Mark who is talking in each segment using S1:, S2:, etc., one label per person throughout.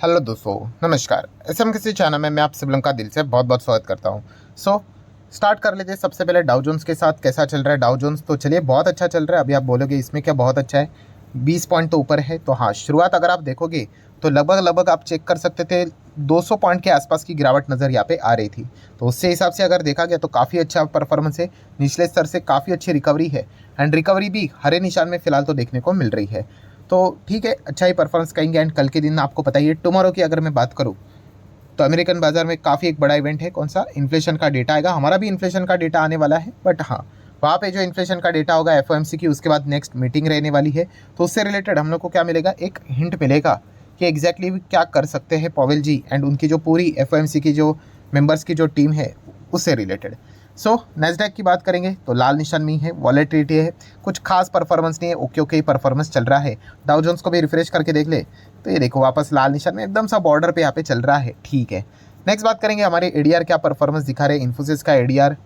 S1: Hello दोस्तों, नमस्कार। SM किसी चैनल में मैं आप सभी लोगों का दिल से बहुत बहुत स्वागत करता हूं। स्टार्ट कर लेते हैं। सबसे पहले डाउ जोन्स के साथ कैसा चल रहा है। डाउ जोन्स तो चलिए बहुत अच्छा चल रहा है। अभी आप बोलोगे इसमें क्या बहुत अच्छा है, 20 पॉइंट तो ऊपर है। तो हाँ, शुरुआत अगर आप देखोगे तो लगभग आप चेक कर सकते थे 200 पॉइंट के आसपास की गिरावट नज़र यहाँ पे आ रही थी। तो उससे हिसाब से अगर देखा गया तो काफ़ी अच्छा परफॉर्मेंस है। निचले स्तर से काफ़ी अच्छी रिकवरी है एंड रिकवरी भी हरे निशान में फिलहाल तो देखने को मिल रही है। तो ठीक है, अच्छा ही परफॉर्मेंस करेंगे। एंड कल के दिन आपको पता ही है, टुमारो की अगर मैं बात करूँ तो अमेरिकन बाजार में काफ़ी एक बड़ा इवेंट है। कौन सा? इन्फ्लेशन का डेटा आएगा। हमारा भी इन्फ्लेशन का डेटा आने वाला है, बट हाँ, वहाँ पे जो इन्फ्लेशन का डेटा होगा एफओएमसी की, उसके बाद नेक्स्ट मीटिंग रहने वाली है। तो उससे रिलेटेड हम लोग को क्या मिलेगा, एक हिंट मिलेगा कि एग्जैक्टली क्या कर सकते हैं पॉवेल जी एंड उनकी जो पूरी एफओएमसी की जो मेंबर्स की जो टीम है उससे रिलेटेड। नेस्डैक की बात करेंगे तो लाल निशान में है, वॉलेटिलिटी है, कुछ खास परफॉर्मेंस नहीं है, ओके ओके परफॉर्मेंस चल रहा है। डाउ जोन्स को भी रिफ्रेश करके देख ले तो ये देखो वापस लाल निशान में एकदम सा बॉर्डर पे यहाँ पे चल रहा है। ठीक है, नेक्स्ट बात करेंगे हमारे एडीआर क्या परफॉर्मेंस दिखा रहे हैं। इन्फोसिस का एडीआर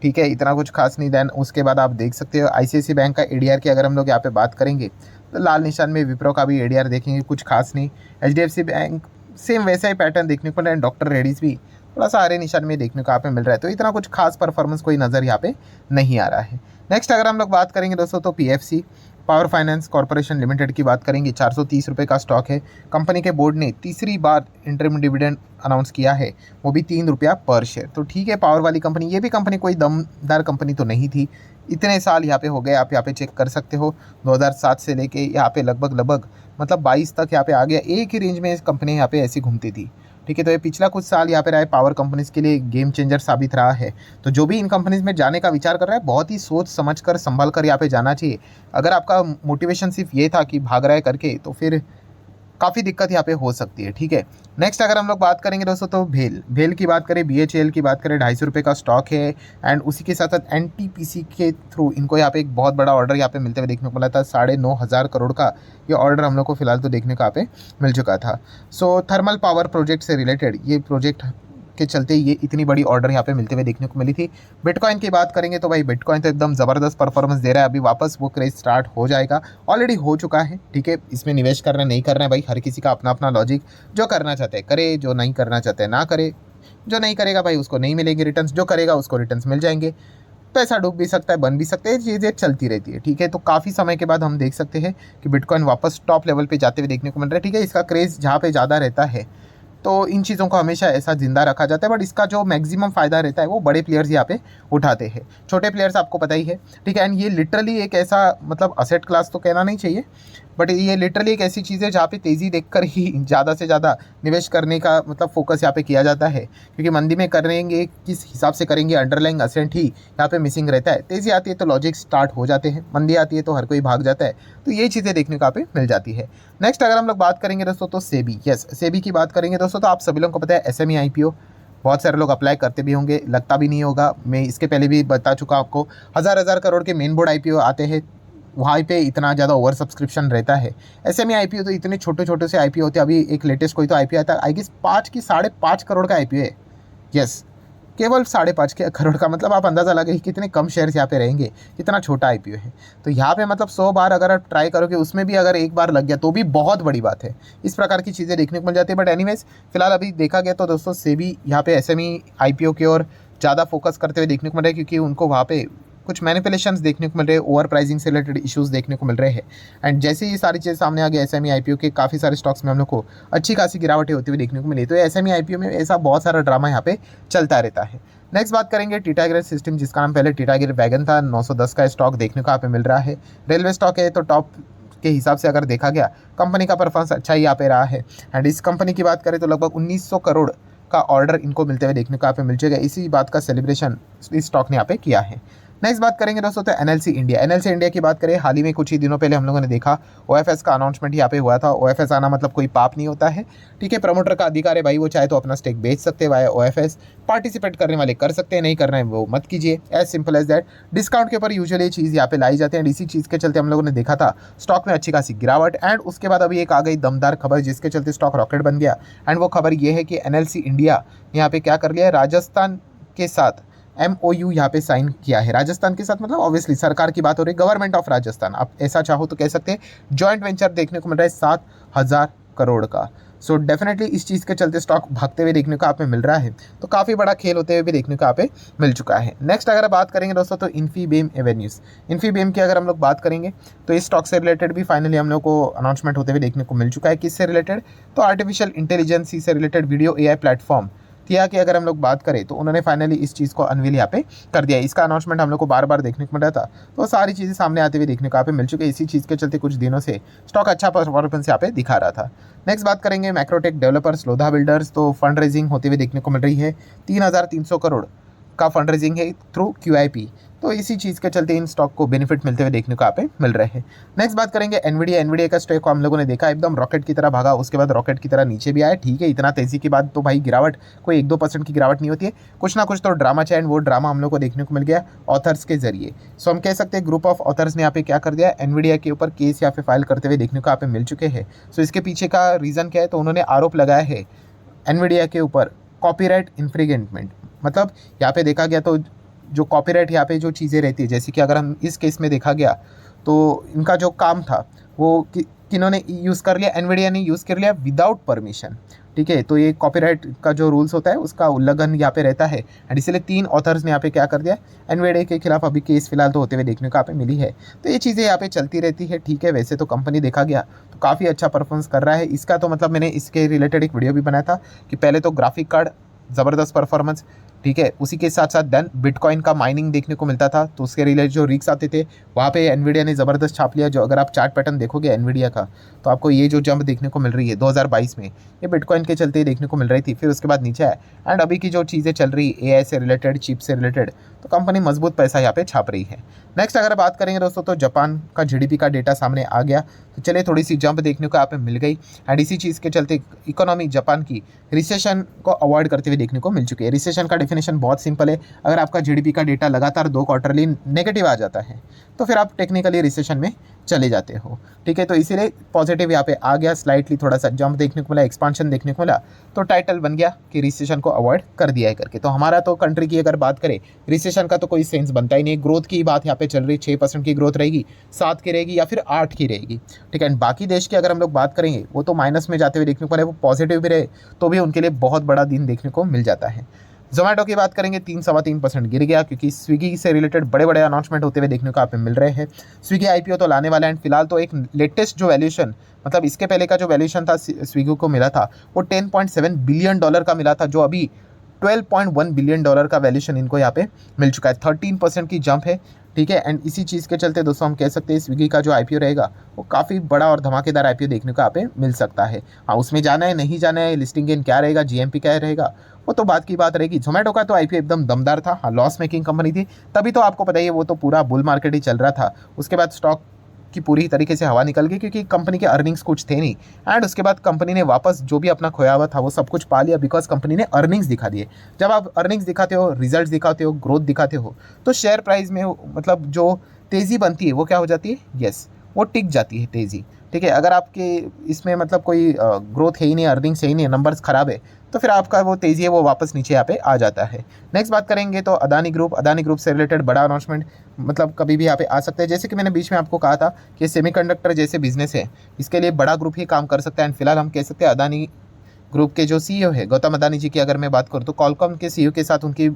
S1: ठीक है, इतना कुछ खास नहीं। देन उसके बाद आप देख सकते हो आईसीआईसीआई बैंक का एडीआर की अगर हम लोग यहाँ पे बात करेंगे तो लाल निशान में। विप्रो का भी एडीआर देखेंगे, कुछ खास नहीं। एचडीएफसी बैंक सेम वैसा ही पैटर्न देखने को मिल रहा है। डॉक्टर रेड्डीज भी थोड़ा सा हरे निशान में देखने को यहाँ पे मिल रहा है। तो इतना कुछ खास परफॉर्मेंस कोई नज़र यहाँ पे नहीं आ रहा है। नेक्स्ट अगर हम लोग बात करेंगे दोस्तों तो PFC power finance corporation limited की बात करेंगे। 430 रुपये का स्टॉक है। कंपनी के बोर्ड ने तीसरी बार इंटरिम डिविडेंड अनाउंस किया है, वो भी 3 रुपया पर शेयर। तो ठीक है, पावर वाली कंपनी, ये भी कंपनी कोई दमदार कंपनी तो नहीं थी। इतने साल यहाँ पे हो गए, आप यहाँ पे चेक कर सकते हो। 2007 से लेके यहाँ पे लगभग मतलब 22 तक यहाँ पे आ गया। एक ही रेंज में इस कंपनी यहाँ पे ऐसी घूमती थी। ठीक है, तो ये पिछला कुछ साल यहाँ पे रहा है पावर कंपनीज़ के लिए गेम चेंजर साबित रहा है। तो जो भी इन कंपनीज़ में जाने का विचार कर रहा है, बहुत ही सोच समझ कर संभल कर यहाँ पे जाना चाहिए। अगर आपका मोटिवेशन सिर्फ ये था कि भाग रहा है करके, तो फिर काफ़ी दिक्कत यहाँ पे हो सकती है। ठीक है, नेक्स्ट अगर हम लोग बात करेंगे दोस्तों तो भेल की बात करें, बीएचईएल की बात करें, 250 रुपये का स्टॉक है। एंड उसी के साथ साथ एनटीपीसी के थ्रू इनको यहाँ पे एक बहुत बड़ा ऑर्डर यहाँ पे मिलते हुए देखने को मिला था। 9,500 करोड़ का ये ऑर्डर हम लोग को फिलहाल तो देखने को यहाँ पे मिल चुका था। थर्मल पावर प्रोजेक्ट से रिलेटेड ये प्रोजेक्ट के चलते ये इतनी बड़ी ऑर्डर यहाँ पे मिलते हुए देखने को मिली थी। बिटकॉइन की बात करेंगे तो भाई बिटकॉइन तो एकदम ज़बरदस्त परफॉर्मेंस दे रहा है। अभी वापस वो क्रेज स्टार्ट हो जाएगा, ऑलरेडी हो चुका है। ठीक है, इसमें निवेश करना नहीं करना है भाई, हर किसी का अपना अपना लॉजिक। जो करना चाहते हैं करे, जो नहीं करना चाहते हैं ना करे। जो नहीं करेगा भाई उसको नहीं मिलेंगे रिटर्न्स, जो करेगा उसको रिटर्न्स मिल जाएंगे। पैसा डूब भी सकता है, बन भी सकते हैं, चीज़ें चलती रहती है। ठीक है, तो काफ़ी समय के बाद हम देख सकते हैं कि बिटकॉइन वापस टॉप लेवल पे जाते हुए देखने को मिल रहा है। ठीक है, इसका क्रेज़ जहाँ पे ज़्यादा रहता है तो इन चीज़ों को हमेशा ऐसा जिंदा रखा जाता है, बट इसका जो मैक्सिमम फ़ायदा रहता है वो बड़े प्लेयर्स यहाँ पे उठाते हैं। छोटे प्लेयर्स आपको पता ही है। ठीक है, एंड ये लिटरली एक ऐसा मतलब असेट क्लास तो कहना नहीं चाहिए, बट ये लिटरली एक ऐसी चीज़ है जहाँ पे तेज़ी देखकर ही ज़्यादा से ज़्यादा निवेश करने का मतलब फोकस यहाँ पे किया जाता है। क्योंकि मंदी में करेंगे किस हिसाब से करेंगे, अंडरलाइंग असेंट ही यहाँ पे मिसिंग रहता है। तेज़ी आती है तो लॉजिक स्टार्ट हो जाते हैं, मंदी आती है तो हर कोई भाग जाता है। तो ये चीज़ें देखने को यहाँ पे मिल जाती है। नेक्स्ट अगर हम लोग बात करेंगे दोस्तों तो सेबी, सेबी की बात करेंगे दोस्तों तो आप सभी लोगों को पता है एसएमई आईपीओ बहुत सारे लोग अप्लाई करते भी होंगे, लगता भी नहीं होगा। मैं इसके पहले भी बता चुका आपको, हज़ार करोड़ के मेन बोर्ड आईपीओ आते हैं, वहाँ पे इतना ज़्यादा ओवर सब्सक्रिप्शन रहता है। एसएमई आईपीओ तो इतने छोटे छोटे से आईपीओ होते हैं। अभी एक लेटेस्ट कोई तो आईपीओ आता है, आई गेस 5.5 करोड़ का आईपीओ है। यस, केवल 5.5 करोड़ का, मतलब आप अंदाज़ा लगे कितने कम शेयर्स यहाँ पे रहेंगे, कितना छोटा आईपीओ है। तो यहाँ पे मतलब 100 बार अगर आप ट्राई करोगे, उसमें भी अगर एक बार लग गया तो भी बहुत बड़ी बात है। इस प्रकार की चीज़ें देखने को मिल जाती है। बट एनीवेज फिलहाल अभी देखा गया तो दोस्तों सेबी यहाँ पे एसएमई आईपीओ की ओर ज़्यादा फोकस करते हुए देखने को मिल रहा है, क्योंकि उनको वहाँ पे कुछ मैनिपुलेशंस देखने को मिल रहे हैं, ओवर प्राइसिंग से रिलेटेड इश्यूज़ देखने को मिल रहे हैं। एंड जैसे ये सारी चीज़ें सामने आ गए, एसएमई आईपीओ के काफ़ी सारे स्टॉक्स में हम लोग को अच्छी खासी गिरावटें होती हुई देखने को मिली। तो एसएमई आईपीओ में ऐसा बहुत सारा ड्रामा यहाँ पे चलता रहता है। नेक्स्ट बात करेंगे टिटागोर सिस्टम, जिसका नाम पहले टिटागोर वैगन था। 910 का स्टॉक देखने को यहाँ पे मिल रहा है। रेलवे स्टॉक है तो टॉप के हिसाब से अगर देखा गया, कंपनी का परफॉर्मेंस अच्छा ही यहाँ पे रहा है। एंड इस कंपनी की बात करें तो लगभग 1900 करोड़ का ऑर्डर इनको मिलते हुए देखने को यहाँ पे मिल जाएगा। इसी बात का सेलिब्रेशन इस स्टॉक ने यहाँ पे किया है। नेक्स्ट बात करेंगे दोस्तों तो एनएलसी इंडिया की बात करें। हाल ही में कुछ ही दिनों पहले हम लोगों ने देखा ओएफएस का अनाउंसमेंट यहाँ पे हुआ था। ओएफएस आना मतलब कोई पाप नहीं होता है। ठीक है, प्रमोटर का अधिकार है भाई, वो चाहे तो अपना स्टेक बेच सकते हैं वाया ओएफएस। पार्टिसिपेट करने वाले कर सकते हैं, नहीं करना है वो मत कीजिए, as simple as that. Discount के ऊपर यूजुअली चीज़ यहाँ पे लाई जाती है। एंड इसी चीज़ के चलते हम लोगों ने देखा था स्टॉक में अच्छी खासी गिरावट। एंड उसके बाद अभी एक आ गई दमदार खबर, जिसके चलते स्टॉक रॉकेट बन गया। एंड वो खबर ये है कि एनएलसी इंडिया यहाँ पे क्या कर लिया है, राजस्थान के साथ MOU यहाँ पे साइन किया है। राजस्थान के साथ मतलब ऑब्वियसली सरकार की बात हो रही है, गवर्नमेंट ऑफ राजस्थान, आप ऐसा चाहो तो कह सकते हैं। जॉइंट वेंचर देखने को मिल रहा है 7,000 करोड़ का। सो डेफिनेटली इस चीज़ के चलते स्टॉक भागते हुए देखने को आप में मिल रहा है, तो काफ़ी बड़ा खेल होते हुए भी देखने को आप पे मिल चुका है। नेक्स्ट अगर बात करेंगे दोस्तों तो इन्फीबीम एवेन्यूज़, इन्फीबीम की अगर हम लोग बात करेंगे तो इस स्टॉक से रिलेटेड भी फाइनली हम लोग को अनाउंसमेंट होते हुए देखने को मिल चुका है। किससे रिलेटेड? तो आर्टिफिशियल इंटेलिजेंस से रिलेटेड वीडियो एआई प्लेटफॉर्म थिया की अगर हम लोग बात करें तो उन्होंने फाइनली इस चीज़ को अनवील यहाँ पे कर दिया। इसका अनाउंसमेंट हम लोग को बार बार देखने को मिल रहा था, तो सारी चीज़ें सामने आते हुए देखने को यहाँ पे मिल चुकी है। इसी चीज़ के चलते कुछ दिनों से स्टॉक अच्छा परफॉर्मेंस यहाँ पे दिखा रहा था। नेक्स्ट बात करेंगे मैक्रोटेक डेवलपर्स लोधा बिल्डर्स, तो फंड रेजिंग होते हुए देखने को मिल रही है। 3,300 करोड़ का फंड रेजिंग है थ्रू QIP, तो इसी चीज़ के चलते इन स्टॉक को बेनिफिट मिलते हुए देखने को यहाँ पे मिल रहे हैं। नेक्स्ट बात करेंगे एनवीडिया का स्टॉक को हम लोगों ने देखा एकदम रॉकेट की तरह भागा, उसके बाद रॉकेट की तरह नीचे भी आया। ठीक है, इतना तेज़ी के बाद तो भाई गिरावट कोई 1-2% की गिरावट नहीं होती है, कुछ ना कुछ तो ड्रामा चाहिए, एंड वो ड्रामा हम लोग को देखने को मिल गया ऑथर्स के जरिए। सो हम कह सकते हैं ग्रुप ऑफ ऑथर्स ने यहाँ पे क्या कर दिया, एनवीडिया के ऊपर केस यहाँ पे फाइल करते हुए देखने को यहाँ पे मिल चुके हैं। सो इसके पीछे का रीज़न क्या है, तो उन्होंने आरोप लगाया है एनवीडिया के ऊपर कॉपीराइट इन्फ्रिंजमेंट। मतलब यहाँ पे देखा गया तो जो कॉपीराइट यहाँ पे जो चीज़ें रहती है, जैसे कि अगर हम इस केस में देखा गया तो इनका जो काम था वो किन्होंने यूज़ कर लिया, एनवीडिया ने यूज़ कर लिया विदाउट परमिशन। ठीक है, तो ये कॉपीराइट का जो रूल्स होता है उसका उल्लंघन यहाँ पे रहता है, एंड इसलिए 3 ऑथर्स ने यहाँ पे क्या कर दिया, एनवीडिया के खिलाफ अभी केस फिलहाल तो होते हुए देखने को यहाँ पे मिली है। तो ये चीज़ें यहाँ पे चलती रहती है। ठीक है, वैसे तो कंपनी देखा गया तो काफ़ी अच्छा परफॉर्मेंस कर रहा है। इसका तो मतलब मैंने इसके रिलेटेड एक वीडियो भी बनाया था कि पहले तो ग्राफिक कार्ड ज़बरदस्त परफॉर्मेंस, ठीक है, उसी के साथ साथ देन बिटकॉइन का माइनिंग देखने को मिलता था, तो उसके रिलेटेड जो रिक्स आते थे वहाँ पे एनवीडिया ने ज़बरदस्त छाप लिया। जो अगर आप चार्ट पैटर्न देखोगे एनवीडिया का तो आपको ये जो जंप देखने को मिल रही है 2022 में, ये बिटकॉइन के चलते ही देखने को मिल रही थी, फिर उसके बाद नीचे आया। एंड अभी की जो चीज़ें चल रही AI से रिलेटेड, चिप से रिलेटेड, तो कंपनी मजबूत पैसा यहाँ पे छाप रही है। नेक्स्ट अगर बात करेंगे दोस्तों तो जापान का GDP का डेटा सामने आ गया, तो चलिए थोड़ी सी जंप देखने को यहाँ पे मिल गई, एंड इसी चीज़ के चलते इकोनॉमी जापान की रिसेशन को अवॉइड करते हुए देखने को मिल चुकी है। रिसेशन का डेफिनेशन बहुत सिंपल है, अगर आपका GDP का डेटा लगातार 2 क्वार्टरली नेगेटिव आ जाता है तो फिर आप टेक्निकली रिसेशन में चले जाते हो। ठीक है, तो इसीलिए पॉजिटिव यहाँ पे आ गया, स्लाइटली थोड़ा सा जंप देखने को मिला, एक्सपांशन देखने को मिला, तो टाइटल बन गया कि रिसेशन को अवॉइड कर दिया है करके। तो हमारा तो कंट्री की अगर बात करें रिसेशन का तो कोई सेंस बनता ही नहीं। ग्रोथ की बात यहाँ पे चल रही, 6% की ग्रोथ रहेगी, 7 की रहेगी या फिर 8 की रहेगी। ठीक है, एंड बाकी देश की अगर हम लोग बात करेंगे वो तो माइनस में जाते हुए देखने को मिले, वो पॉजिटिव भी रहे तो भी उनके लिए बहुत बड़ा दिन देखने को मिल जाता है। जोमेटो की बात करेंगे 3-3.25% गिर गया, क्योंकि स्विगी से रिलेटेड बड़े बड़े अनाउंसमेंट होते हुए देखने को आप मिल रहे हैं। स्विगी IPO तो लाने वाला है, एंड फिलहाल तो एक लेटेस्ट जो वैल्यूएशन, मतलब इसके पहले का जो वैल्यूएशन था स्विगी को मिला था वो $10.7 बिलियन का मिला था, जो अभी $12.1 बिलियन का वैल्यूएशन इनको यहाँ पे मिल चुका है। 13% की जंप है। ठीक है, एंड इसी चीज़ के चलते दोस्तों हम कह सकते हैं स्विगी का जो IPO रहेगा वो काफ़ी बड़ा और धमाकेदार IPO देखने को यहाँ पे मिल सकता है। हाँ, उसमें जाना है नहीं जाना है, लिस्टिंग गेन क्या रहेगा, GMP क्या रहेगा, वो तो बात की बात रहेगी। जोमेटो का तो IPO एकदम दमदार था। हाँ, लॉस मेकिंग कंपनी थी तभी तो आपको पता ही है, वो तो पूरा बुल मार्केट ही चल रहा था। उसके बाद स्टॉक की पूरी तरीके से हवा निकल गई, क्योंकि कंपनी के अर्निंग्स कुछ थे नहीं, एंड उसके बाद कंपनी ने वापस जो भी अपना खोया हुआ था वो सब कुछ पा लिया, बिकॉज कंपनी ने अर्निंग्स दिखा दिए। जब आप अर्निंग्स दिखाते हो, रिजल्ट दिखाते हो, ग्रोथ दिखाते हो, तो शेयर प्राइस में मतलब जो तेज़ी बनती है वो क्या हो जाती है, यस, वो टिक जाती है तेज़ी। ठीक है, अगर आपके इसमें मतलब कोई ग्रोथ है ही नहीं, अर्निंग्स है ही नहीं, नंबर्स ख़राब है, तो फिर आपका वो तेज़ी है वो वापस नीचे यहाँ पे आ जाता है। नेक्स्ट बात करेंगे तो अदानी ग्रुप से रिलेटेड बड़ा अनाउंसमेंट मतलब कभी भी यहाँ पे आ सकता है। जैसे कि मैंने बीच में आपको कहा था कि सेमीकंडक्टर जैसे बिजनेस है, इसके लिए बड़ा ग्रुप ही काम कर सकता है। एंड फिलहाल हम कह सकते हैं अदानी ग्रुप के जो CEO है गौतम अदानी जी की अगर मैं बात करूँ तो कॉलकॉम के CEO के साथ उनकी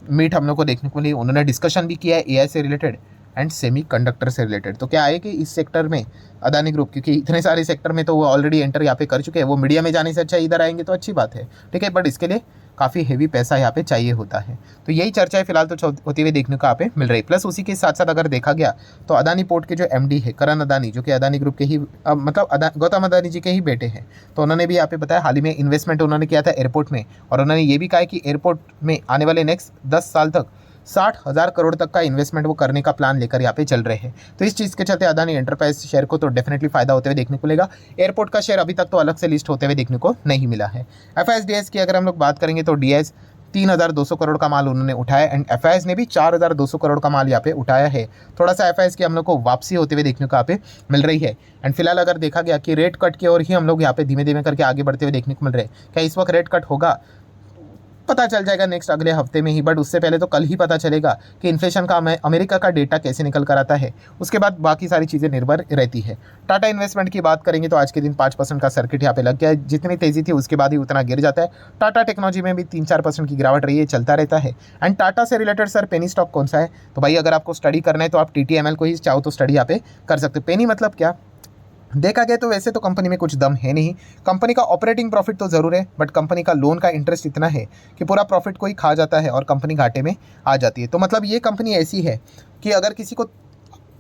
S1: मीट हम लोग को देखने को मिली। उन्होंने डिस्कशन भी किया है AI से रिलेटेड एंड सेमीकंडक्टर से रिलेटेड। तो क्या है कि इस सेक्टर में अदानी ग्रुप, क्योंकि इतने सारे सेक्टर में तो वो ऑलरेडी एंटर यहाँ पे कर चुके हैं, वो मीडिया में जाने से अच्छा इधर आएंगे तो अच्छी बात है। ठीक है, बट इसके लिए काफ़ी हेवी पैसा यहाँ पे चाहिए होता है। तो यही चर्चाएं फिलहाल तो होती हुई देखने को यहाँ पे मिल रही। प्लस उसी के साथ साथ अगर देखा गया तो अदानी पोर्ट के जो MD है करण अदानी, जो कि अदानी ग्रुप के ही मतलब गौतम अदानी जी के ही बेटे हैं, तो उन्होंने भी यहाँ पे बताया हाल ही में इन्वेस्टमेंट उन्होंने किया था एयरपोर्ट में, और उन्होंने ये भी कहा है कि एयरपोर्ट में आने वाले नेक्स्ट 10 साल तक 60,000 करोड़ तक का इन्वेस्टमेंट वो करने का प्लान लेकर यहाँ पे चल रहे हैं। तो इस चीज़ के चलते अदानी एंटरप्राइज शेयर को तो डेफिनेटली फायदा होते हुए देखने को मिलेगा। एयरपोर्ट का शेयर अभी तक तो अलग से लिस्ट होते हुए देखने को नहीं मिला है। FIS की अगर हम लोग बात करेंगे तो DIS 3,200 करोड़ का माल उन्होंने उठाया, एंड FIS ने भी 4,200 करोड़ का माल यहाँ पे उठाया है। थोड़ा सा FIS की हम लोग को वापसी होते हुए देखने को यहाँ पे मिल रही है। एंड फिलहाल अगर देखा गया कि रेट कट की ओर ही हम लोग यहाँ पे धीमे धीमे करके आगे बढ़ते हुए देखने को मिल रहे हैं। क्या इस वक्त रेट कट होगा? पता चल जाएगा नेक्स्ट अगले हफ्ते में ही, बट उससे पहले तो कल ही पता चलेगा कि इन्फ्लेशन का अमेरिका का डेटा कैसे निकल कर आता है। उसके बाद बाकी सारी चीज़ें निर्भर रहती है। टाटा इन्वेस्टमेंट की बात करेंगे तो आज के दिन 5% का सर्किट यहाँ पे लग गया है। जितनी तेज़ी थी उसके बाद ही उतना गिर जाता है। टाटा टेक्नोलॉजी में भी 3-4% की गिरावट रही है, चलता रहता है। एंड टाटा से रिलेटेड सर पेनी स्टॉक कौन सा है, तो भाई अगर आपको स्टडी करना है तो आप TTML को ही चाहो तो स्टडी यहाँ पे कर सकते हो। पेनी मतलब क्या, देखा गया तो वैसे तो कंपनी में कुछ दम है नहीं। कंपनी का ऑपरेटिंग प्रॉफिट तो ज़रूर है, बट कंपनी का लोन का इंटरेस्ट इतना है कि पूरा प्रॉफिट को ही खा जाता है और कंपनी घाटे में आ जाती है। तो मतलब ये कंपनी ऐसी है कि अगर किसी को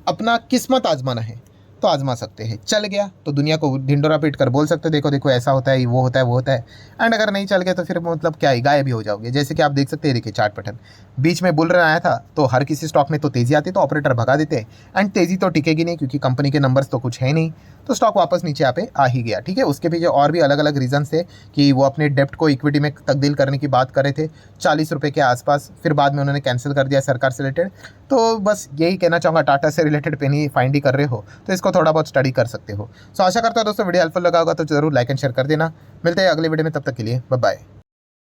S1: अपना किस्मत आजमाना है तो आजमा सकते हैं। चल गया तो दुनिया को ढिंडोरा पीट कर बोल सकते हो देखो देखो ऐसा होता है, वो होता है, वो होता है। एंड अगर नहीं चल गया तो फिर मतलब क्या ही, गायब भी हो जाओगे। जैसे कि आप देख सकते हैं, देखिए चार्ट पैटर्न, बीच में बुल रन आया था तो हर किसी स्टॉक में तो तेज़ी आती तो ऑपरेटर भगा देते हैं, एंड तेज़ी तो टिकेगी नहीं क्योंकि कंपनी के नंबर्स तो कुछ है नहीं, तो स्टॉक वापस नीचे यहाँ पे आ ही गया। ठीक है, उसके पीछे और भी अलग अलग रीजन थे कि वो अपने डेप्ट को इक्विटी में तब्दील करने की बात कर रहे थे 40 रुपये के आसपास, फिर बाद में उन्होंने कैंसिल कर दिया सरकार से रिलेटेड। तो बस यही कहना चाहूँगा, टाटा से रिलेटेड पेनी फाइंड ही कर रहे हो तो इसको थोड़ा बहुत स्टडी कर सकते हो। सो आशा करता हूँ दोस्तों वीडियो हेल्पफुल लगा होगा तो जरूर लाइक एंड शेयर कर देना। मिलते हैं अगले वीडियो में, तब तक के लिए बाय बाय।